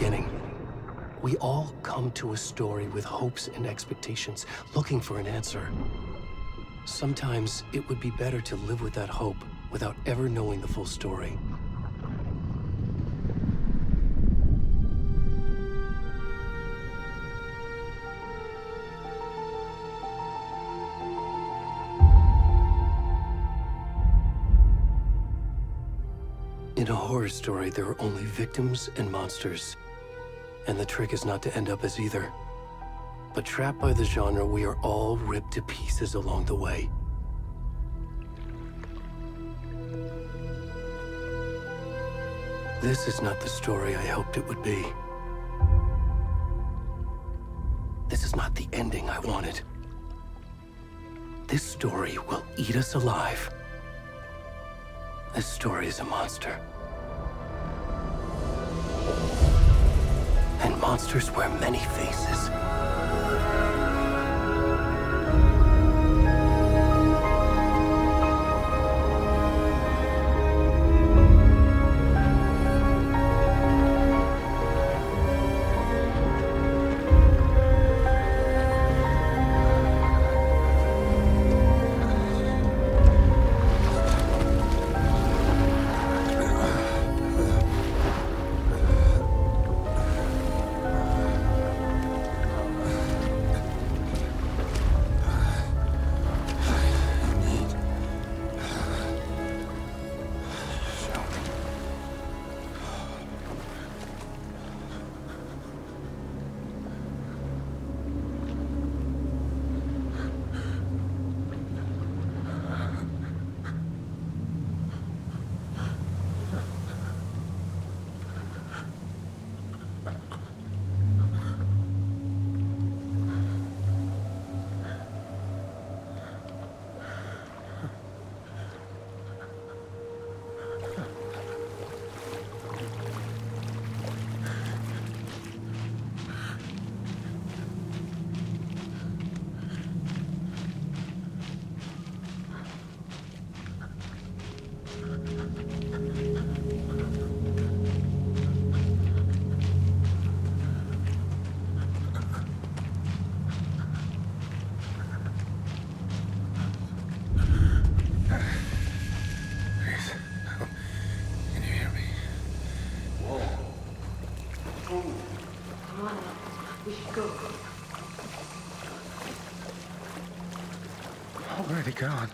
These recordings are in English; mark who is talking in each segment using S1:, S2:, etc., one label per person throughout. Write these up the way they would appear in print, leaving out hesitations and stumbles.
S1: beginning. We all come to a story with hopes and expectations, looking for an answer. Sometimes it would be better to live with that hope without ever knowing the full story. In a horror story, there are only victims and monsters. And the trick is not to end up as either. But trapped by the genre, we are all ripped to pieces along the way. This is not the story I hoped it would be. This is not the ending I wanted. This story will eat us alive. This story is a monster. And monsters wear many faces.
S2: Already gone.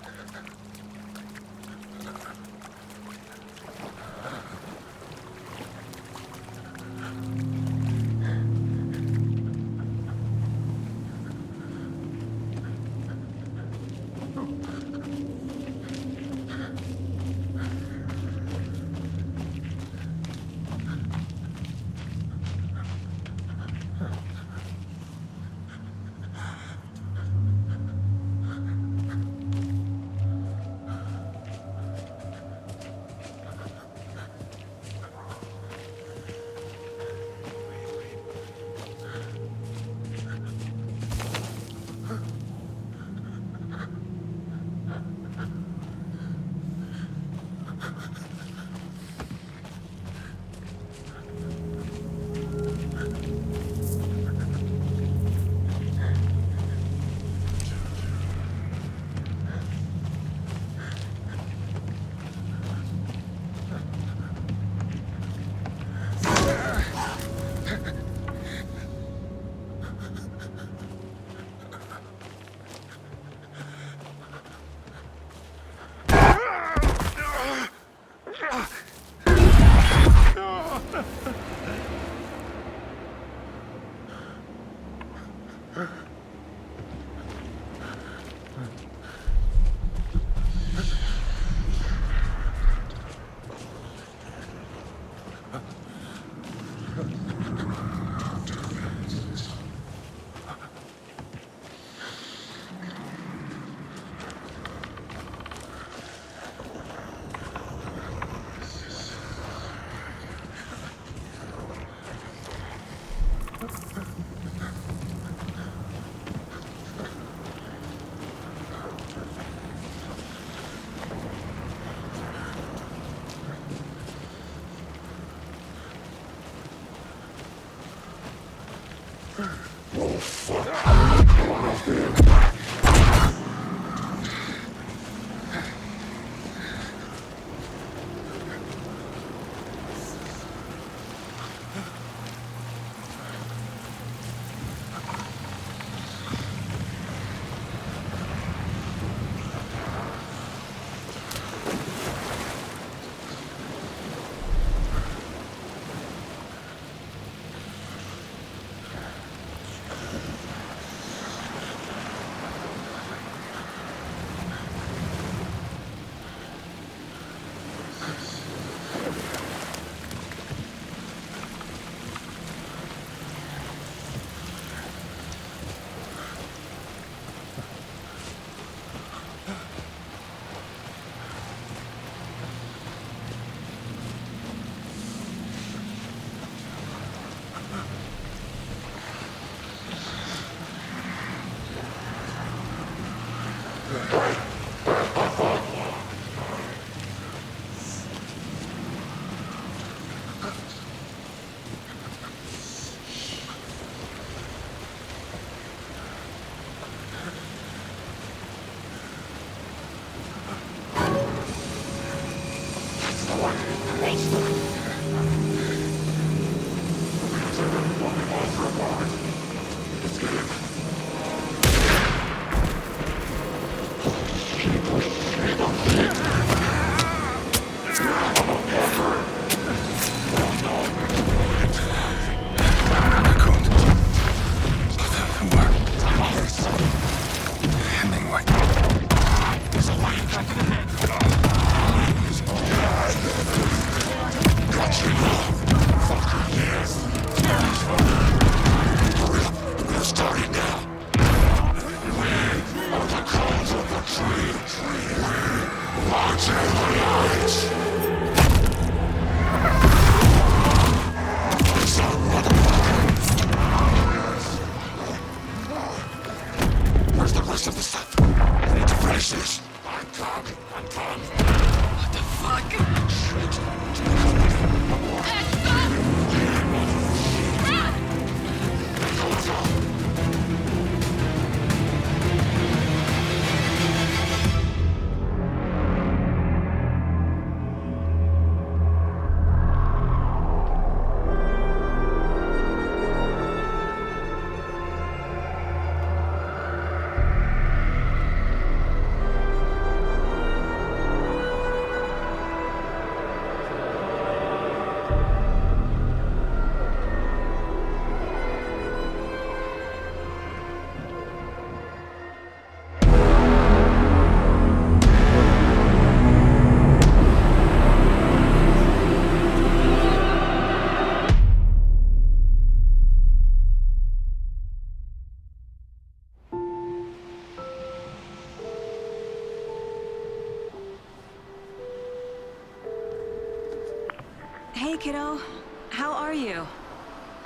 S3: Hey, kiddo. How are you?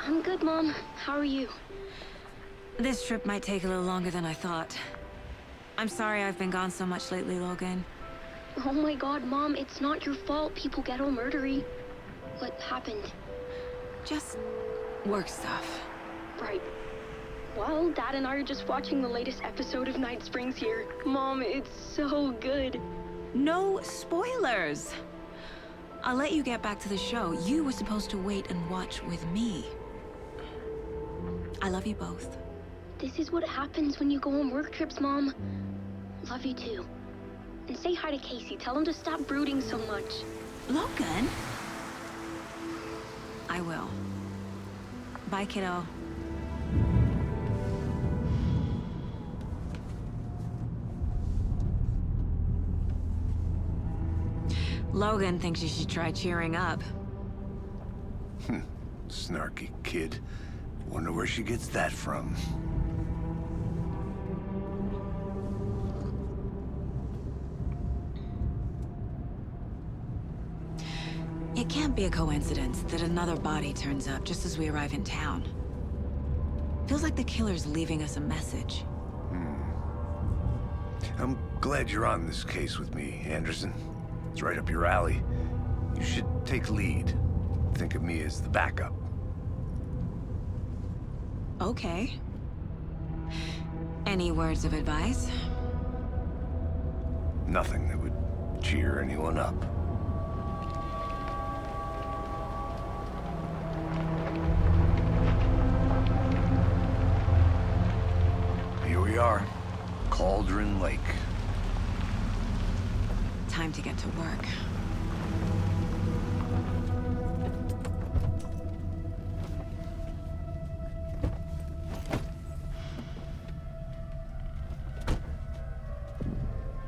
S4: I'm good, Mom. How are you?
S3: This trip might take a little longer than I thought. I'm sorry I've been gone so much lately, Logan.
S4: Oh my god, Mom, it's not your fault people get all murdery. What happened?
S3: Just work stuff.
S4: Right. Well, Dad and I are just watching the latest episode of Night Springs here. Mom, it's so good.
S3: No spoilers! I'll let you get back to the show. You were supposed to wait and watch with me. I love you both.
S4: This is what happens when you go on work trips, Mom. Love you too. And say hi to Casey. Tell him to stop brooding so much.
S3: Logan? I will. Bye, kiddo. Logan thinks you should try cheering up.
S5: Snarky kid. Wonder where she gets that from.
S3: It can't be a coincidence that another body turns up just as we arrive in town. Feels like the killer's leaving us a message.
S5: I'm glad you're on this case with me, Anderson. It's right up your alley. You should take lead. Think of me as the backup.
S3: Okay. Any words of advice?
S5: Nothing that would cheer anyone up. Here we are, Cauldron Lake.
S3: Time to get to work.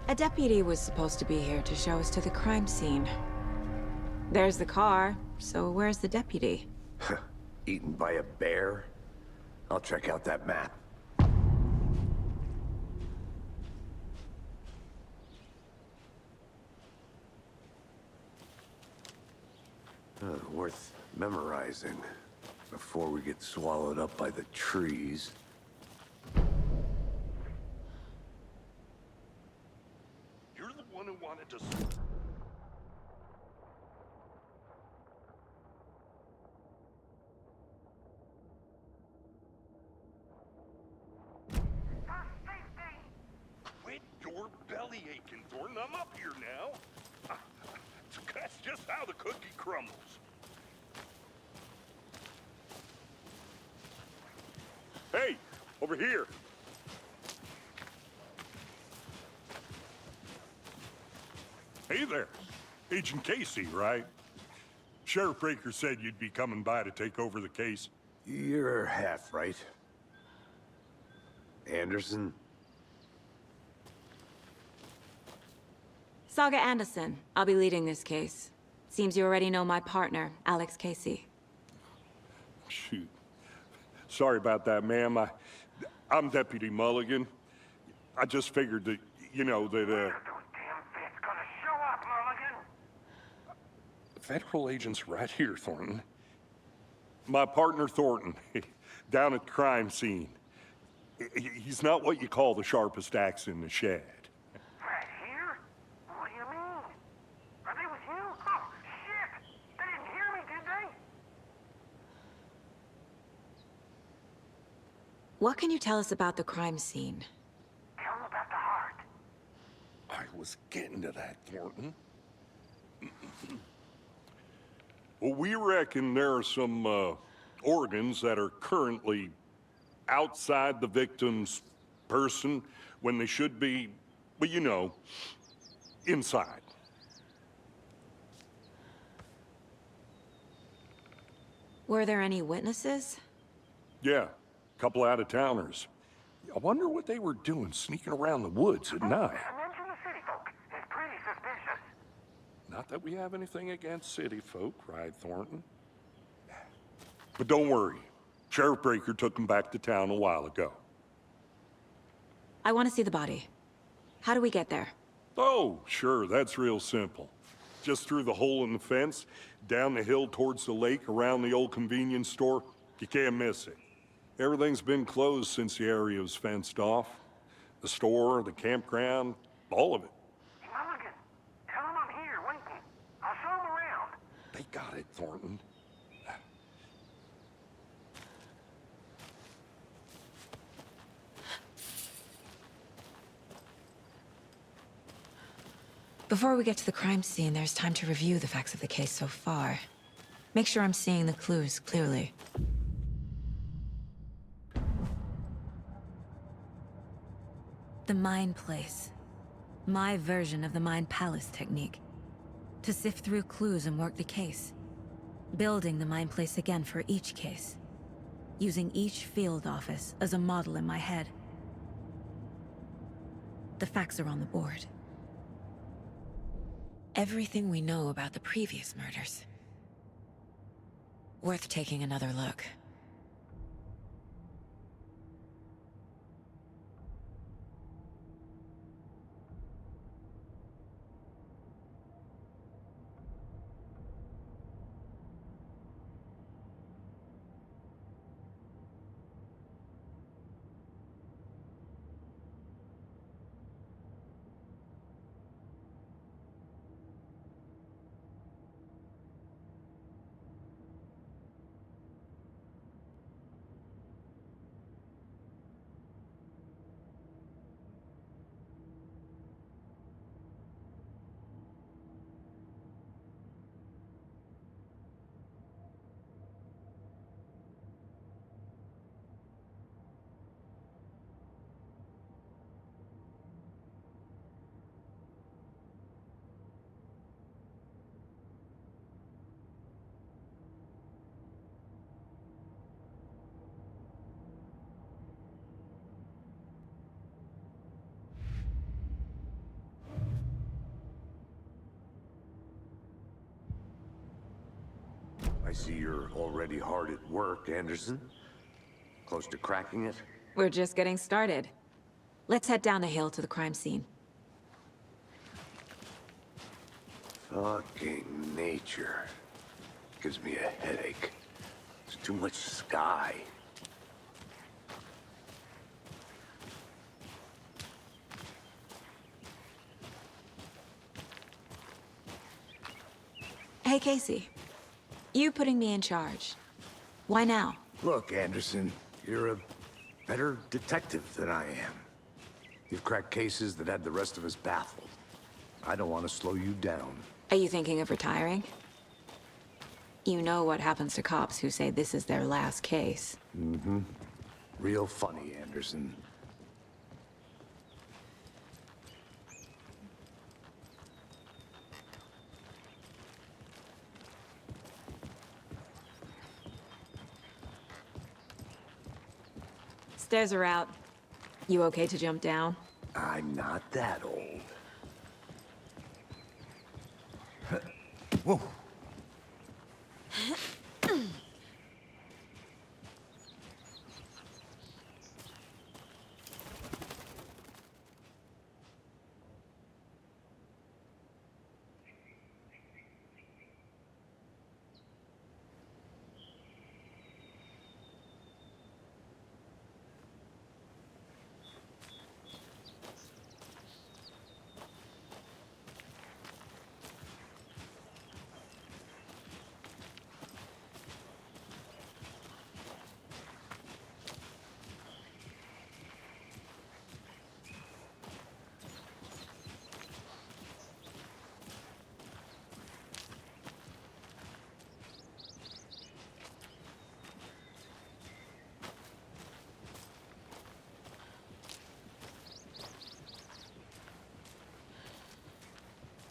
S3: A deputy was supposed to be here to show us to the crime scene. There's the car, so where's the deputy?
S5: Eaten by a bear? I'll check out that map. Worth memorizing before we get swallowed up by the trees.
S6: You're the one who wanted to... Quit your belly aching, Thornton. I'm up here now. That's just how the cookie crumbles. Hey, over here. Hey there. Agent Casey, right? Sheriff Breaker said you'd be coming by to take over the case.
S5: You're half right. Anderson?
S3: Saga Андерсон. I'll be leading this case. Seems you already know my partner, Alex Кейси.
S6: Shoot. Sorry about that, ma'am. I'm Deputy Mulligan. I just figured that, you know, that,
S2: Those damn feds gonna show up, Mulligan.
S6: federal agent's right here, Thornton. My partner, Thornton, down at the crime scene. He's not what you call the sharpest axe in the shed.
S2: Right here? What do you mean? Are they with you? Oh, shit! They didn't hear me, did they?
S3: What can you tell us about the crime scene?
S2: Tell them about the heart.
S6: I was getting to that, Thornton. Well, we reckon there are some organs that are currently outside the victim's person when they should be, well, you know, inside.
S3: Were there any witnesses?
S6: Yeah, a couple out-of-towners. I wonder what they were doing sneaking around the woods at night.
S2: Mention the city folk. It's pretty suspicious.
S6: Not that we have anything against city folk, right, Thornton? But don't worry. Sheriff Breaker took him back to town a while ago.
S3: I want to see the body. How do we get there?
S6: Oh, sure, that's real simple. Just through the hole in the fence, down the hill towards the lake, around the old convenience store. You can't miss it. Everything's been closed since the area was fenced off. The store, the campground, all of it.
S2: Mulligan, tell them I'm here waiting. I'll show them around.
S6: They got it, Thornton.
S3: Before we get to the crime scene, there's time to review the facts of the case so far. Make sure I'm seeing the clues clearly. The Mind Place. My version of the Mind Palace technique. To sift through clues and work the case. Building the Mind Place again for each case. Using each field office as a model in my head. The facts are on the board. Everything we know about the previous murders. Worth taking another look.
S5: I see you're already hard at work, Anderson. Close to cracking it?
S3: We're just getting started. Let's head down the hill to the crime scene.
S5: Fucking nature. Gives me a headache. There's too much sky.
S3: Hey, Casey. You putting me in charge. Why now?
S5: Look, Anderson, you're a better detective than I am. You've cracked cases that had the rest of us baffled. I don't want to slow you down.
S3: Are you thinking of retiring? You know what happens to cops who say this is their last case.
S5: Mm-hmm. Real funny, Anderson.
S3: Stairs are out. You okay to jump down?
S5: I'm not that old. Whoa.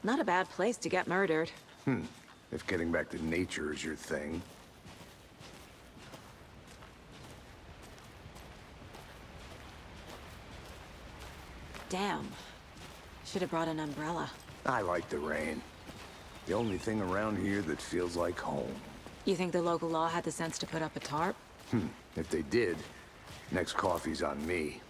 S3: Not a bad place to get murdered.
S5: If getting back to nature is your thing.
S3: Damn. Should have brought an umbrella.
S5: I like the rain. The only thing around here that feels like home.
S3: You think the local law had the sense to put up a tarp?
S5: If they did, next coffee's on me.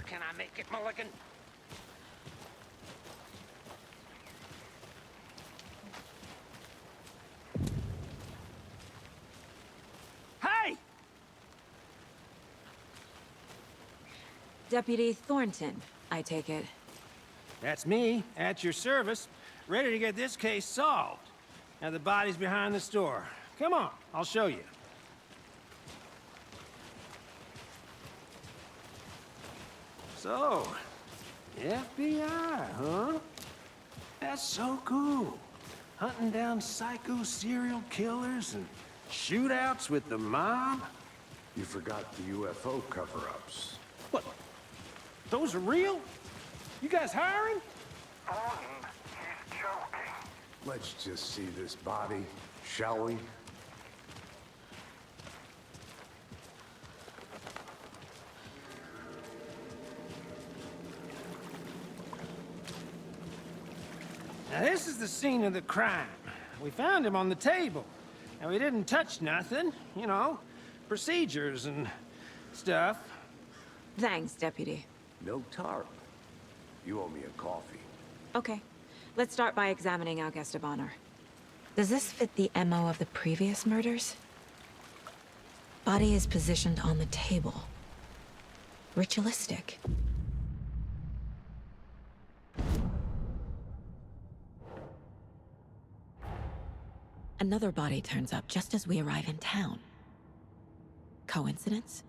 S2: Can I make it, Mulligan? Hey!
S3: Deputy Thornton, I take it.
S7: That's me, at your service, ready to get this case solved. Now the body's behind the store. Come on, I'll show you. So, FBI, huh? That's so cool. Hunting down psycho serial killers and shootouts with the mob.
S5: You forgot the UFO cover-ups.
S7: What? Those are real? You guys hiring?
S2: Thornton, he's joking.
S5: Let's just see this body, shall we?
S7: Now this is the scene of the crime. We found him on the table. And we didn't touch nothing, you know, procedures and stuff.
S3: Thanks, Deputy.
S5: No tarp. You owe me a coffee.
S3: Okay. Let's start by examining our guest of honor. Does this fit the MO of the previous murders? Body is positioned on the table. Ritualistic. Another body turns up just as we arrive in town. Coincidence?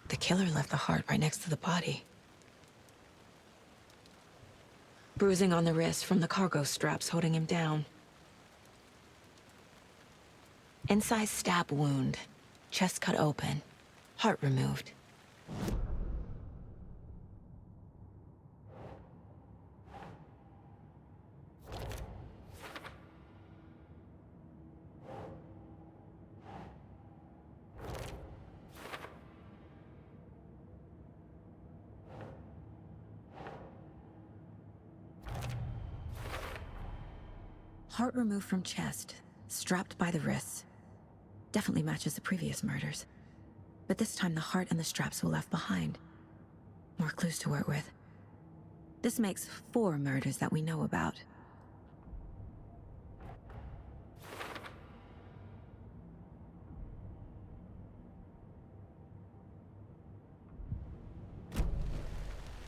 S3: The killer left the heart right next to the body. Bruising on the wrist from the cargo straps holding him down. Incised stab wound. Chest cut open. Heart removed. Heart removed from chest, strapped by the wrists. Definitely matches the previous murders. But this time the heart and the straps were left behind. More clues to work with. This makes 4 murders that we know about.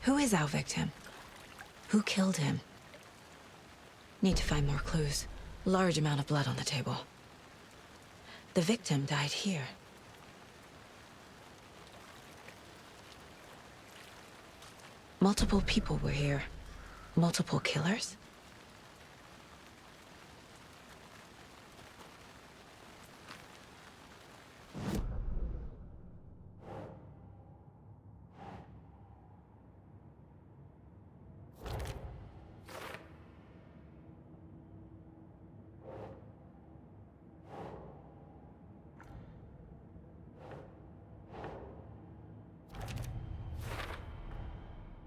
S3: Who is our victim? Who killed him? Need to find more clues. Large amount of blood on the table. The victim died here. Multiple people were here. Multiple killers?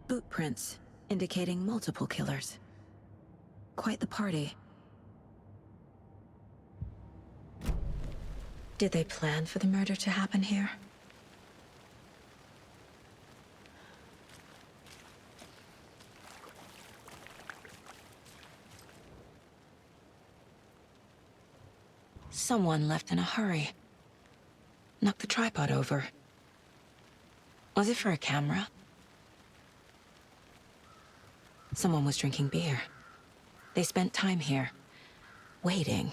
S3: Boot prints, indicating multiple killers. Quite the party. Did they plan for the murder to happen here? Someone left in a hurry. Knocked the tripod over. Was it for a camera? Someone was drinking beer. They spent time here, waiting.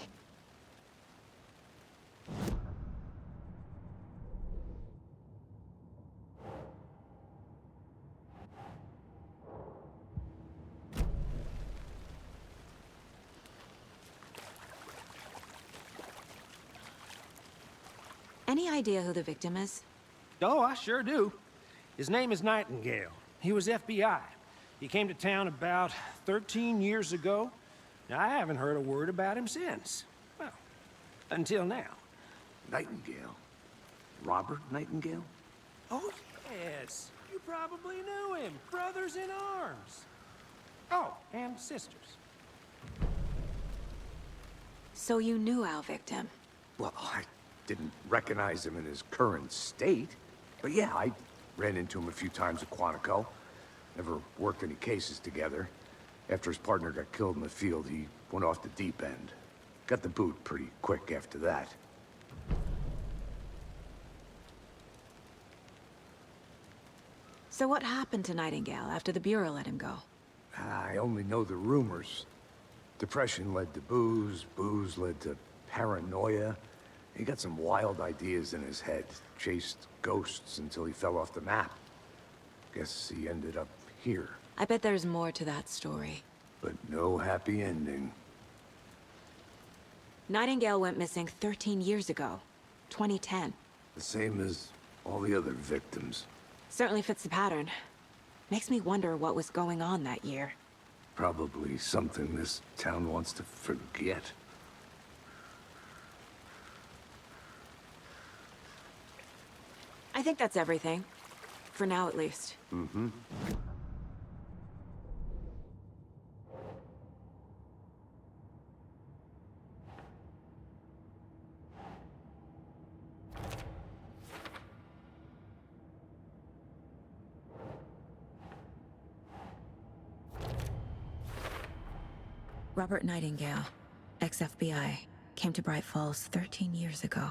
S3: Any idea who the victim is?
S7: Oh, I sure do. His name is Nightingale. He was FBI. He came to town about 13 years ago. Now, I haven't heard a word about him since. Well, until now.
S5: Nightingale? Robert Nightingale?
S7: Oh, yes. You probably knew him. Brothers in arms. Oh, and sisters.
S3: So you knew our victim?
S5: Well, I didn't recognize him in his current state. But yeah, I ran into him a few times at Quantico. Never worked any cases together. After his partner got killed in the field, he went off the deep end. Got the boot pretty quick after that.
S3: So what happened to Nightingale after the Bureau let him go?
S5: I only know the rumors. Depression led to booze, booze led to paranoia. He got some wild ideas in his head, chased ghosts until he fell off the map. Guess he ended up here.
S3: I bet there's more to that story.
S5: But no happy ending.
S3: Nightingale went missing 13 years ago, 2010.
S5: The same as all the other victims.
S3: Certainly fits the pattern. Makes me wonder what was going on that year.
S5: Probably something this town wants to forget.
S3: I think that's everything. For now, at least.
S5: Mm-hmm.
S3: Robert Nightingale, ex-FBI, came to Braight-Fals 13 years ago.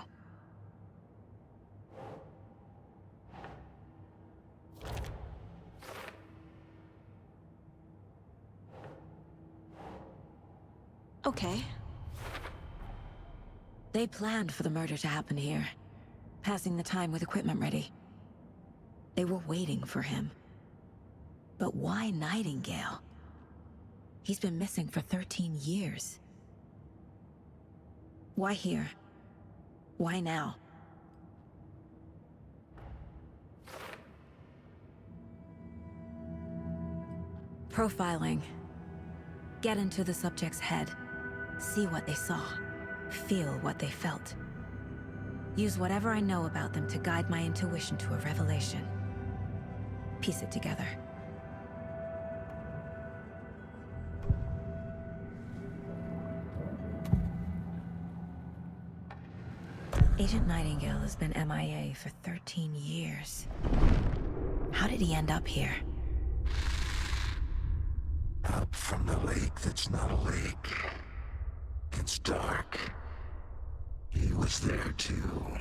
S3: Okay. They planned for the murder to happen here, passing the time with equipment ready. They were waiting for him. But why Nightingale? He's been missing for 13 years. Why here? Why now? Profiling. Get into the subject's head. See what they saw. Feel what they felt. Use whatever I know about them to guide my intuition to a revelation. Piece it together. Agent Nightingale has been MIA for 13 years. How did he end up here?
S8: Up from the lake that's not a lake. It's dark. He was there too.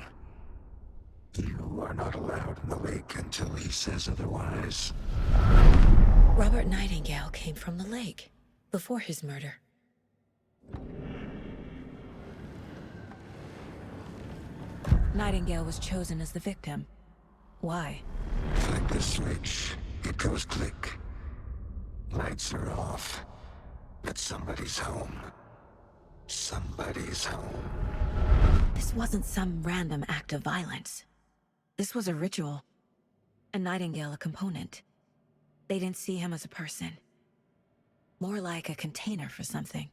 S8: You are not allowed in the lake until he says otherwise.
S3: Robert Nightingale came from the lake before his murder. Nightingale was chosen as the victim. Why?
S8: Flick the switch. It goes click. Lights are off. But somebody's home. Somebody's home.
S3: This wasn't some random act of violence. This was a ritual. And Nightingale a component. They didn't see him as a person. More like a container for something.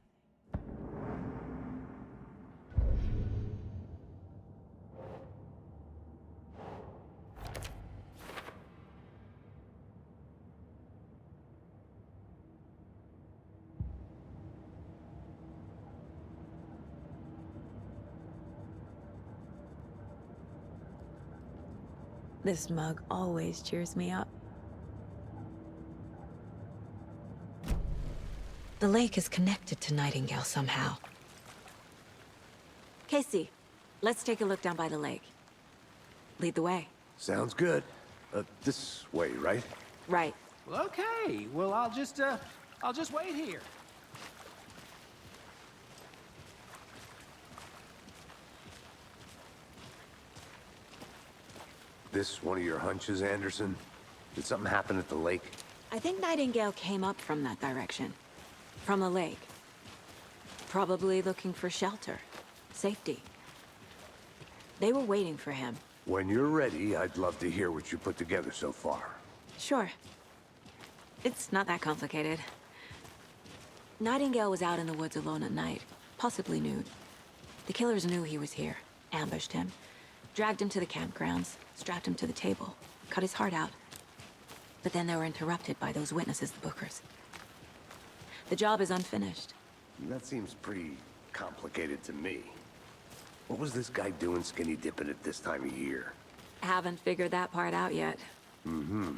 S3: This mug always cheers me up. The lake is connected to Nightingale somehow. Casey, let's take a look down by the lake. Lead the way.
S5: Sounds good. This way, right?
S3: Right.
S7: Well, okay. Well, I'll just wait here.
S5: This one of your hunches, Anderson? Did something happen at the lake?
S3: I think Nightingale came up from that direction. From the lake. Probably looking for shelter. Safety. They were waiting for him.
S5: When you're ready, I'd love to hear what you put together so far.
S3: Sure. It's not that complicated. Nightingale was out in the woods alone at night, possibly nude. The killers knew he was here, ambushed him, dragged him to the campgrounds, strapped him to the table, cut his heart out. But then they were interrupted by those witnesses, the Bookers. The job is unfinished.
S5: That seems pretty complicated to me. What was this guy doing skinny dipping at this time of year?
S3: Haven't figured that part out yet.
S5: Mm-hmm.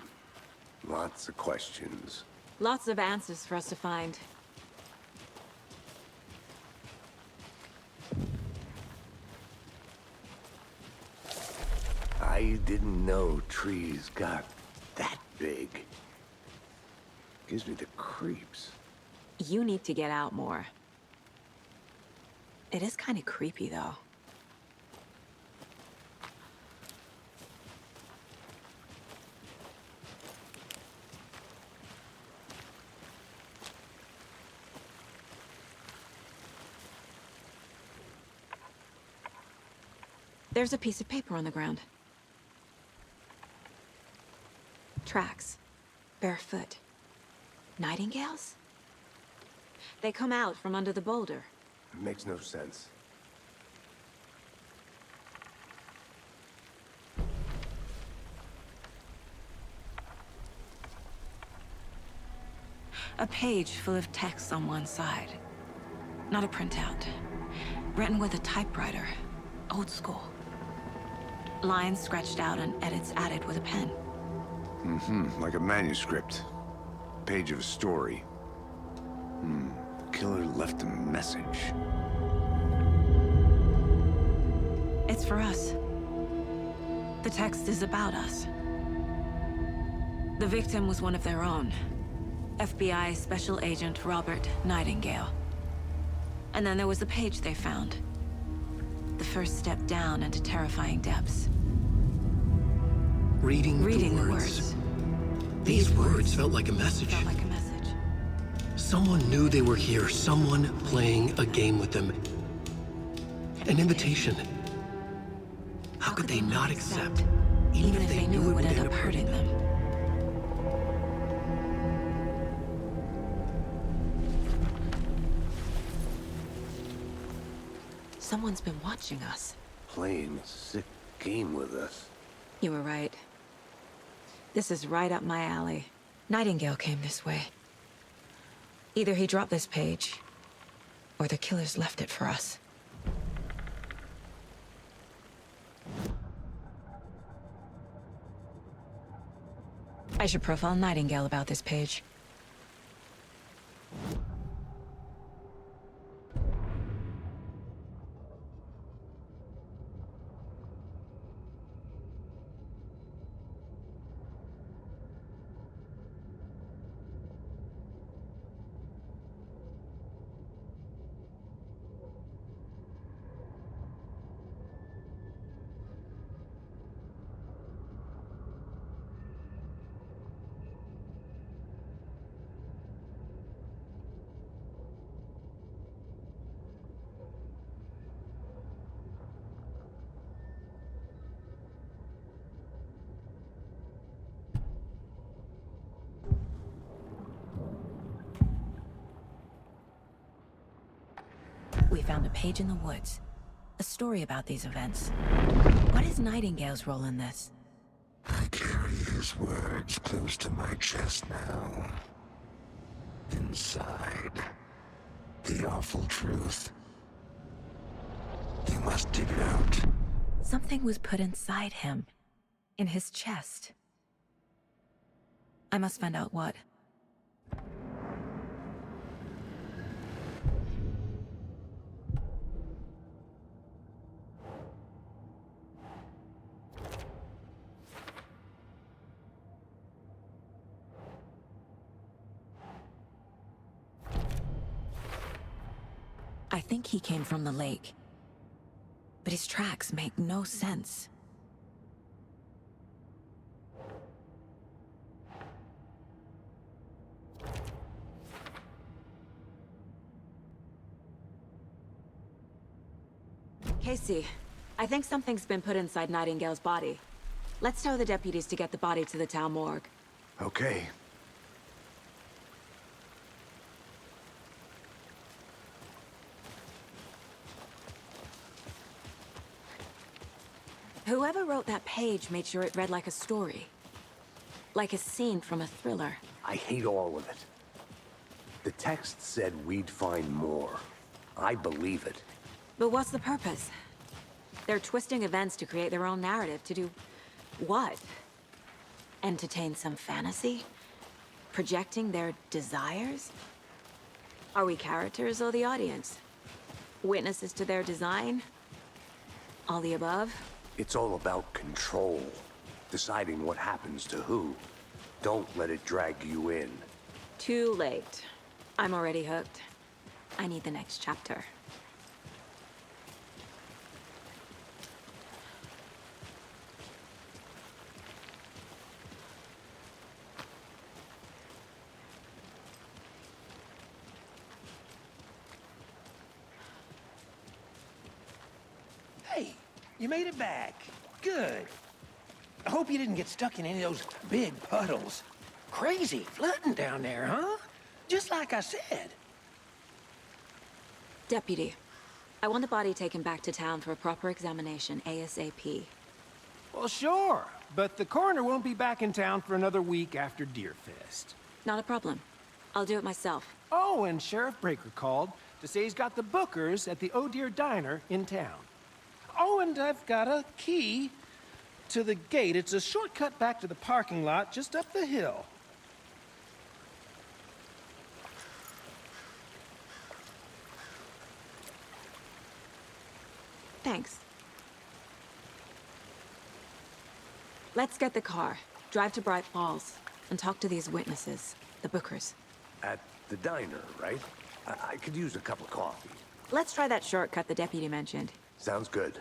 S5: Lots of questions.
S3: Lots of answers for us to find.
S5: I didn't know trees got that big. Gives me the creeps.
S3: You need to get out more. It is kind of creepy, though. There's a piece of paper on the ground. Tracks. Barefoot. Nightingales? They come out from under the boulder.
S5: It makes no sense.
S3: A page full of text on one side. Not a printout. Written with a typewriter. Old school. Lines scratched out and edits added with a pen.
S5: Mm-hmm, like a manuscript. Page of a story. Killer left a message.
S3: It's for us. The text is about us. The victim was one of their own. FBI Special Agent Robert Nightingale. And then there was the page they found. The first step down into terrifying depths.
S1: Reading the words. These words felt like a message.
S3: Felt like a message.
S1: Someone knew they were here, someone playing a game with them. An invitation. How could they not accept, even if they knew it would end up hurting them?
S3: Someone's been watching us.
S5: Playing a sick game with us.
S3: You were right. This is right up my alley. Nightingale came this way. Either he dropped this page, or the killers left it for us. I should profile Nightingale about this page. We found a page in the woods. A story about these events. What is Nightingale's role in this?
S8: I carry his words close to my chest now. Inside, the awful truth. You must dig it out.
S3: Something was put inside him. In his chest. I must find out what. I think he came from the lake. But his tracks make no sense. Casey, I think something's been put inside Nightingale's body. Let's tell the deputies to get the body to the town morgue.
S5: Okay.
S3: Whoever wrote that page made sure it read like a story. Like a scene from a thriller.
S5: I hate all of it. The text said we'd find more. I believe it.
S3: But what's the purpose? They're twisting events to create their own narrative. To do what? Entertain some fantasy? Projecting their desires? Are we characters or the audience? Witnesses to their design? All the above?
S5: It's all about control. Deciding what happens to who. Don't let it drag you in.
S3: Too late. I'm already hooked. I need the next chapter.
S7: Hey, you made it back. Good. I hope you didn't get stuck in any of those big puddles. Crazy flooding down there, huh? Just like I said.
S3: Deputy, I want the body taken back to town for a proper examination ASAP.
S7: Well, sure. But the coroner won't be back in town for another week after Deerfest.
S3: Not a problem. I'll do it myself.
S7: Oh, and Sheriff Breaker called to say he's got the bookers at the Oh Dear Diner in town. Oh, and I've got a key to the gate. It's a shortcut back to the parking lot just up the hill.
S3: Thanks. Let's get the car, drive to Braight-Fals, and talk to these witnesses, the bookers.
S5: At the diner, right? I could use a cup of coffee.
S3: Let's try that shortcut the deputy mentioned.
S5: Sounds good.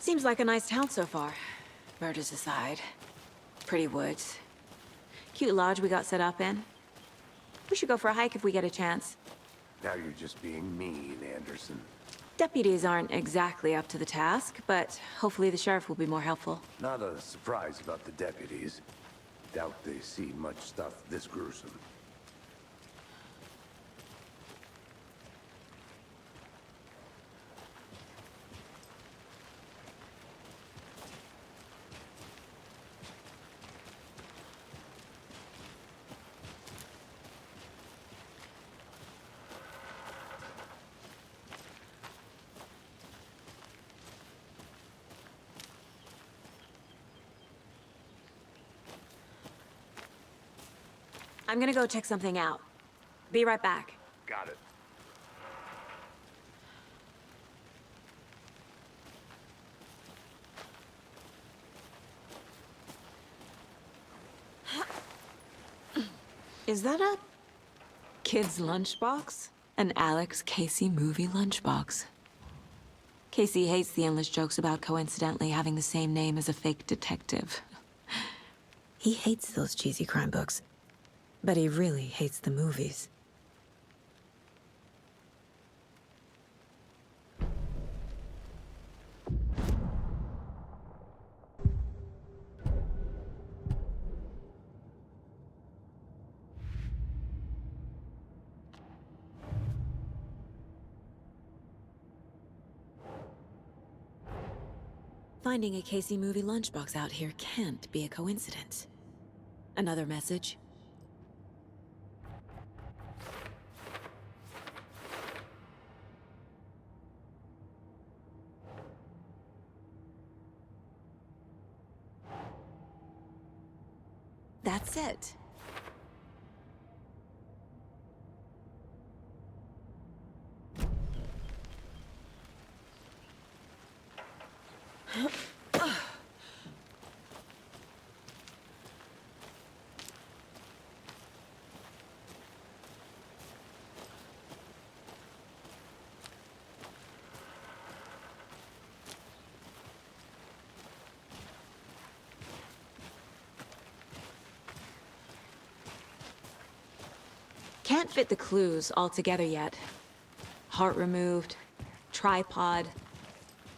S3: Seems like a nice town so far. Murders aside. Pretty woods. Cute lodge we got set up in. We should go for a hike if we get a chance.
S5: Now you're just being mean, Anderson.
S3: Deputies aren't exactly up to the task, but hopefully the sheriff will be more helpful.
S5: Not a surprise about the deputies. Doubt they see much stuff this gruesome.
S3: I'm gonna go check something out. Be right back.
S5: Got it.
S3: Is that a kid's lunchbox? An Alex Кейси movie lunchbox. Casey hates the endless jokes about coincidentally having the same name as a fake detective. He hates those cheesy crime books. But he really hates the movies. Finding a Casey movie lunchbox out here can't be a coincidence. Another message? That's it. Can't fit the clues all together yet. Heart removed, tripod,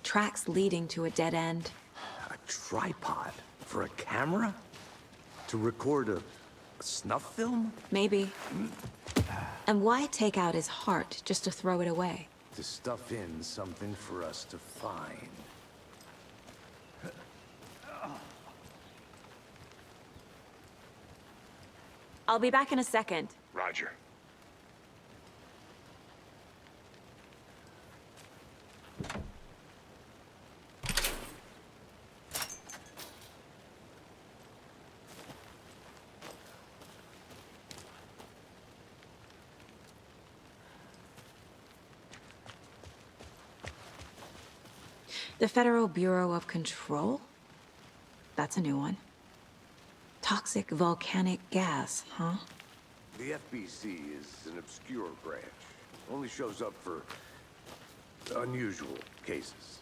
S3: tracks leading to a dead end.
S5: A tripod? For a camera? To record a snuff film?
S3: Maybe. And why take out his heart just to throw it away?
S5: To stuff in something for us to find.
S3: I'll be back in a second.
S5: Roger.
S3: The Federal Bureau of Control? That's a new one. Toxic volcanic gas, huh?
S5: The FBC is an obscure branch. Only shows up for unusual cases.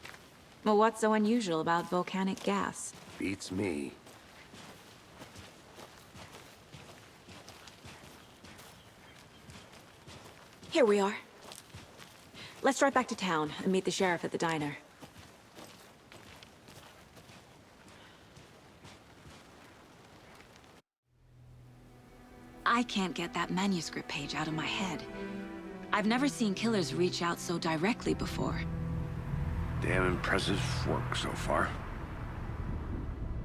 S3: Well, what's so unusual about volcanic gas?
S5: Beats me.
S3: Here we are. Let's drive back to town and meet the sheriff at the diner. I can't get that manuscript page out of my head. I've never seen killers reach out so directly before.
S5: Damn impressive work so far.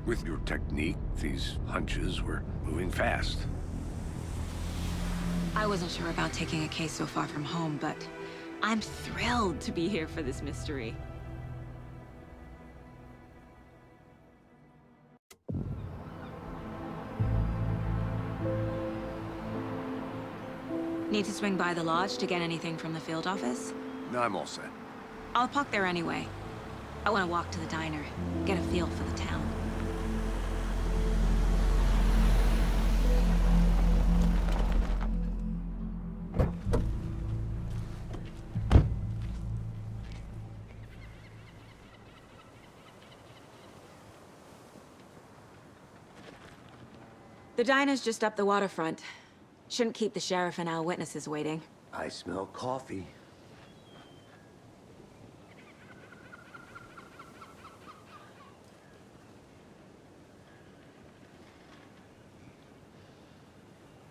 S5: With your technique, these hunches were moving fast.
S3: I wasn't sure about taking a case so far from home, but I'm thrilled to be here for this mystery. Need to swing by the lodge to get anything from the field office?
S5: No, I'm all set.
S3: I'll park there anyway. I want to walk to the diner, get a feel for the town. The diner's just up the waterfront. Shouldn't keep the sheriff and our witnesses waiting.
S5: I smell coffee.